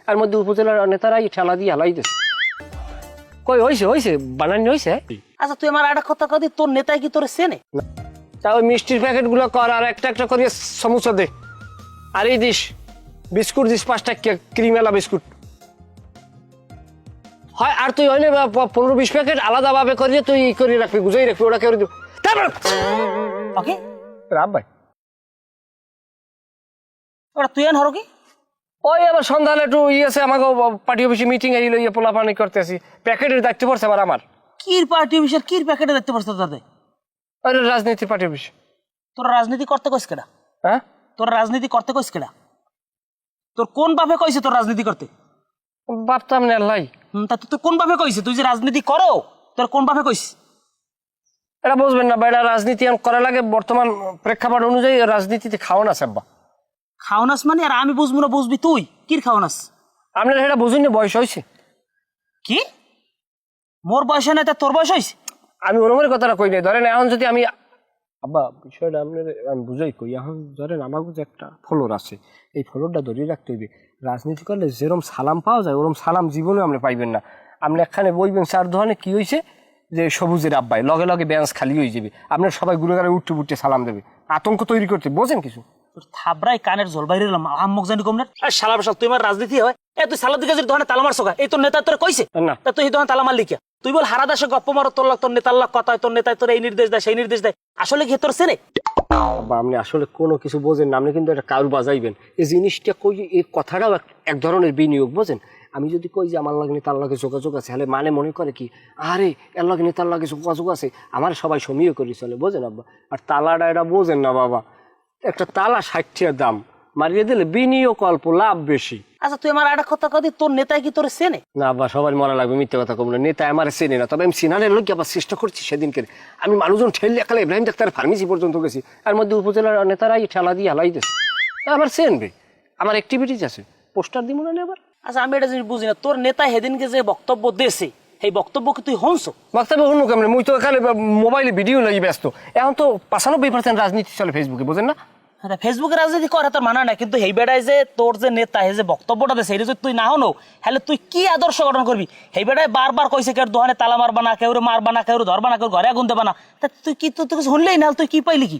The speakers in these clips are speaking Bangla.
আর মধ্যে উপজেলার নেতারাই ঠেলা দিয়ে হালাই দিচ্ছে। কই হয়েছে বানানি হয়েছে। আচ্ছা তুই আমার একটা কথা কদি, তোর নেতাই কি তোর চেনে? তা ওই মিষ্টির প্যাকেট গুলো কর, আর একটা একটা করিয়ে সমোসা দে, আর এই দিস বিস্কুট দিস 5টা ক্রিমেলা বিস্কুট হয়। আর তুই হইলে 15-20 প্যাকেট আলাদা ভাবে করিয়ে তুই করে রাখবি, গুজাই রাখবি, ওটা করে দিব। তারপর ওকে রাব ভাই ওরা তুই আন হরো কি? ওই আবার সন্ধ্যালে একটু আছে আমাকে পার্টি অফিসে মিটিং এলো, ইয়ে পোলা পানি করতেছি, প্যাকেটের দায়িত্ব পড়ছে আবার আমার। কির পার্টি অফিসের কির প্যাকেটে দেখতে পারছ তাতে? ওই রাজনীতি পার্টি অফিস। তোর রাজনীতি করতে কইস কেডা? হ্যাঁ তোর রাজনীতি করতে কইস কেডা? তোর কোন বাপে কইছে তোর রাজনীতি করতে? ভাবতাম না লাই। তা তুই কোন বাপে কইছে তুই যে রাজনীতি করো? তোর কোন বাপে কইস? এটা বুঝবেন না, এটা রাজনীতি করা লাগে বর্তমান প্রেক্ষাপট অনুযায়ী। রাজনীতিতে খাওয়ান আছে আব্বা। খাওয়ানাস মানে? আর আমি বুঝবো না বুঝবি তুই? কির খাওয়ানাস? আপনার এটা বুঝুন না, বয়স হয়েছে। কি মোর বয়স না তোর বয়স হয়েছে? আমি ওরমের কথাটা কই নাই। ধরেন এখন যদি আমি আব্বা বিষয়টা আপনার আমি বুঝাই কই, এখন ধরেন আমার যে একটা ফলোর আছে, এই ফলোরটা ধরিয়ে রাখতে হইবে। রাজনীতি করলে যেরকম সালাম পাওয়া যায় ওরকম সালাম জীবনে আপনি পাইবেন না। আপনি একখানে বইবেন চার দোকানে কি হয়েছে যে সবুজের আব্বাই, লগে লগে বেঞ্চ খালি হয়ে যাবে, আপনার সবাই ঘুরে ঘুরে উঠতে উঠতে সালাম দেবে। আতঙ্ক তৈরি করতে বোঝেন কিছু? তোর থাবরাই কানের জল বাইরে আম্মক জানি কম না। শালা বসাল তুই আমার রাজনীতি হয় তুই সালাদ দিকে দোকানে তালা মারছো এই তোর নেতা তোর কইছে না তা তুই এই দোকানে তালা মারলি কে? তুই বল হারা দেশে গপ্প মারো, তোর নেতার লোক কথা, তোর নেতায় তোর এই নির্দেশ দেয় সেই নির্দেশ দেয়, আসলে কি তোর চেনে? আব্বা আপনি আসলে কোনো কিছু বোঝেন না, আপনি কিন্তু একটা কারু বাজাইবেন। এই জিনিসটা কই, এই কথাটাও এক ধরনের বিনিয়োগ, বোঝেন? আমি যদি কই যে আমার লাগে তার লাগে যোগাযোগ আছে, তাহলে মানে মনে করে কি আরে এর লাগে তার লাগে যোগাযোগ আছে, আমার সবাই সমীহ করি চলে, বোঝেন আব্বা? আর তালাটা এটা বোঝেন না বাবা, একটা তালা 60 টাকা দাম, মারিয়ে দিলে বিনিয়োগ অল্প লাভ বেশি। আচ্ছা তুই আমার একটা কথা কদি, তোর নেতাই কি তোর চেনে? না আব্বা সবাই মরা লাগবে, মিথ্যে কথা কম না, নেতা আমার চেনে না, তবে আমি সিনারের লোক আবার চেষ্টা করছি। সেদিনকে আমি মানুষজন ঠেললে একালে ইব্রাহিম ডাক্তার ফার্মেসি পর্যন্ত গেছি, আর মধ্যে উপজেলার নেতারাই ঠেলা দিয়ে হালাই দিচ্ছে। আমার চেনবে, আমার অ্যাক্টিভিটিস আছে, পোস্টার দিব না আবার। আচ্ছা আমি এটা জিনিস বুঝি না, তোর নেতা সেদিনকে যে বক্তব্য দিয়েছে সেই বক্তব্য কি তুই হনছো? বক্তব্য শুনুক কেমন, মুই তো এখানে মোবাইলে ভিডিও লাগি ব্যস্ত। এখন তো 95% রাজনীতি চলে ফেসবুকে, বোঝেন না? ফেসবুকে রাজনীতি করা তোর মানা না, কিন্তু এই বেড়ায় যে তোর যে নেতা যে বক্তব্যটা দিয়েছে এটা যদি তুই না হনো, তাহলে তুই কি আদর্শ গঠন করবি? এই বেড়ায় বারবার কইছে কেউ দোকানে তালা মারবা না, কেউ মারবা না, কেউ ধরবা না, কেউ ঘরে আগুন দেবা না, তা তুই কি তুই কিছু শুনলেই না, তুই কি পাইলি কি?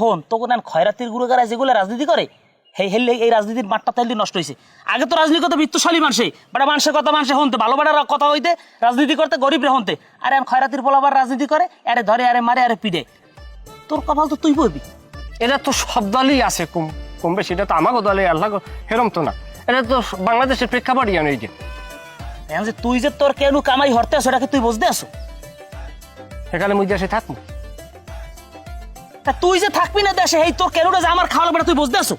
হন তোকে না খয়রাতির গুরুগারা যেগুলো রাজনীতি করে সেই হেললে এই রাজনীতির মাঠটা তাইলে নষ্ট হয়েছে। আগে তো রাজনীতি করতে বৃত্তশালী মানুষে বাড়া মানুষের কথা মানুষে হনতে, ভালো বাড়ার কথা হইতে, রাজনীতি করতে গরিব রে হনতে। আরে খয়রাতির পোলাবার রাজনীতি করে, আরে ধরে আরে মারে আরে পিড়ে, তোর কপাল তো তুই বলবি। এটা তো সব দলই আছে কম বেশি, এটা তো আমাকে দলে আল্লাহ হেরম তো না, এটা তো বাংলাদেশের প্রেক্ষাপটই এই যে যে তুই যে তোর কেন কামাই হরতে আছো এটাকে তুই বুঝতে আসো? এখানে মুই দেশে থাকবো, তা তুই যে থাকবি না দেশে এই তোর কেন যে আমার খাওয়া লাগবে তুই বুঝতে আসো?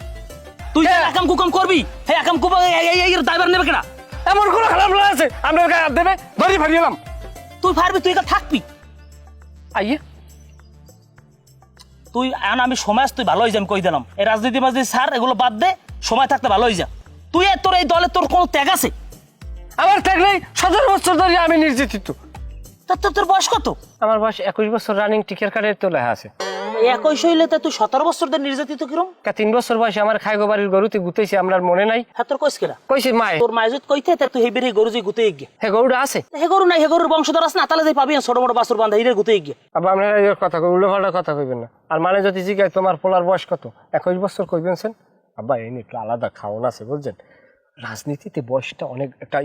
তুই যে একাম কুকাম করবি এই একাম কুকাম এই ড্রাইভার নেবে কেনা? এমন কোনো খারাপ লোক আছে আপনার গায়ে হাত দেবে, ধরি ফারিয়ে এলাম। তুই পারবি, তুই এখানে থাকবি আইয়ে তুই আমি সময় তুই ভালো হয়ে যা, আমি কই দিলাম এই রাজনীতি বাজনীতি স্যার এগুলো বাদ দে, সময় থাকতে ভালো হয়ে যা। তুই তোর এই দলে তোর কোনো ত্যাগ আছে? আমার থাকলেই 17 বছর ধরে আমি নির্যাতিত। তোর বয়স কত? আমার বয়স 21 বছর, রানিং টিকের কার্ডের তো লেখা আছে। 21 হইলে তুই 17 বছর ধরে নির্যাতিত কিরম? 3 বছর বয়সে আমার খাইগো বাড়ির গরুতে গুতেছে, আমার মনে নাই। হ্যাঁ তোর কইস কেনা? কইছে মায়, তোর মায় যদি কইতে তুই এই বেরিয়ে গরু যে গুতে গিয়ে। হ্যাঁ গরুটা আছে, হে গরু নাই, হে গরুর বংশধর আছে না, তাহলে যাই পাবি ছোট মোটো বাছুর বান্ধা হিরে গুতে গিয়ে। আবার আপনারা এই কথা উল্টো পাল্টা কথা কইবেন না। আর মানে যদি জিজ্ঞাসা তোমার পোলার বয়স কত, 21 বছর কইবেন সেন আব্বা, এই একটু আলাদা খাওয়ান আছে বুঝছেন। রাজনীতিতে বয়সটা অনেক একটা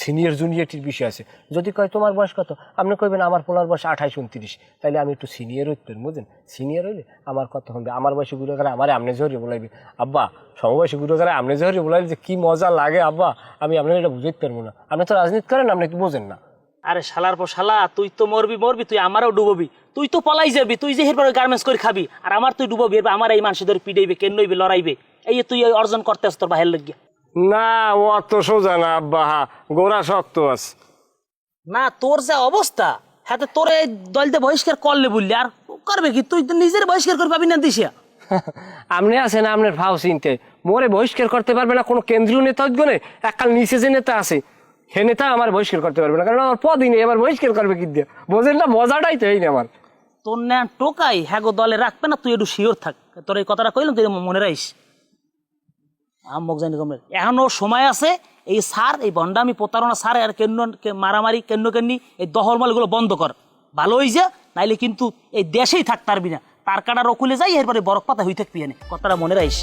সিনিয়র জুনিয়রটির বিষয় আছে। যদি কয় তোমার বয়স কত, আপনি কইবেন আমার পোলার বয়স 28-29, তাইলে আমি একটু সিনিয়র হইতেন বুঝছেন। সিনিয়র হইলে আমার কথা হবে, আমার বয়সে গুলো করে আমার আমনে জহরি বলাইবে। আব্বা সমবয়সী গুলো করে আমনে জহরি বলাইলে যে কি মজা লাগে আব্বা, আমি আপনার এটা বুঝাইতে পারবো না। আপনি তো রাজনীতি করেন, আপনি কি বোঝেন না? আরে শালার পর শালা, তুই তো মরবি তুই আমারও ডুববি, তুই তো পলাই যাবি, তুই যে হেরবার গার্মেন্টস করে খাবি, আর আমার তুই ডুববি, আমার এই মানুষ ধরে পিটাইবে, কেন নইবে, লড়াইবে, এই তুই অর্জন করতে আস তোর বাহের লাগিয়া। না ও অত সোজা না আব্বা, গোড়া শক্ত আছে না। তোর যে অবস্থা হ্যাঁ তোর এই দলতে বহিষ্কার করলে বললি, আর করবে কি? তুই নিজের বহিষ্কার করে পাবি না দিশিয়া। আপনি আছেন আপনার ভাও চিনতে, মোরে বহিষ্কার করতে পারবে না কোনো কেন্দ্রীয় নেতা, এককাল নিচে যে নেতা আছে হে নেতা আমার বহিষ্কার করতে পারবে না, কারণ আমার পদই নেই, এবার বহিষ্কার করবে কি দিয়ে, বোঝেন না? মজাটাই তো এই না আমার। তোর না টোকাই হ্যাঁ গো দলে রাখবে না, তুই একটু শিওর থাক। তোর এই কথাটা কইলাম তুই মনে রাখিস। আমক জানি কমরে এখনো সময় আছে। এই সার এই বন্ডামি প্রতারণা সার আর মারামারি কেন্নি এই দহলমালগুলো বন্ধ কর, ভালো হয়ে যা, নাইলে কিন্তু এই দেশেই থাক পারবি না। তার কাটা রকুলে যাই এরপরে বরফ পাতা হয়ে থাকবি এনে, কথাটা মনে রাখিস।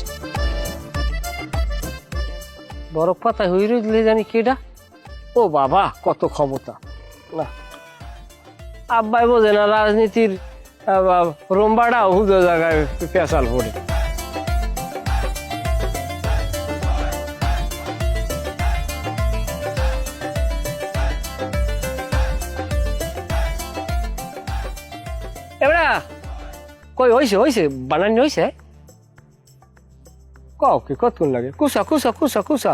বরফ পাতা হয়ে রইলে জানি কেডা? ও বাবা, কত ক্ষমতা! না, আব্বাই বোঝে না রাজনীতির রোম্বাটা হুদো জায়গায় পেঁচাল পড়ে। এবারে কই হইছে বানানি হইছে? কও কি কতক্ষণ লাগে? কুসা কুসা কুসা কুসা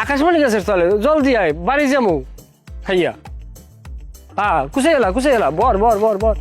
আকাশবাণী গাছের তলে জলদি আয়, বাড়ি যামু। হাইয়া হ্যাঁ, কুসে এলা বর বর বর বর।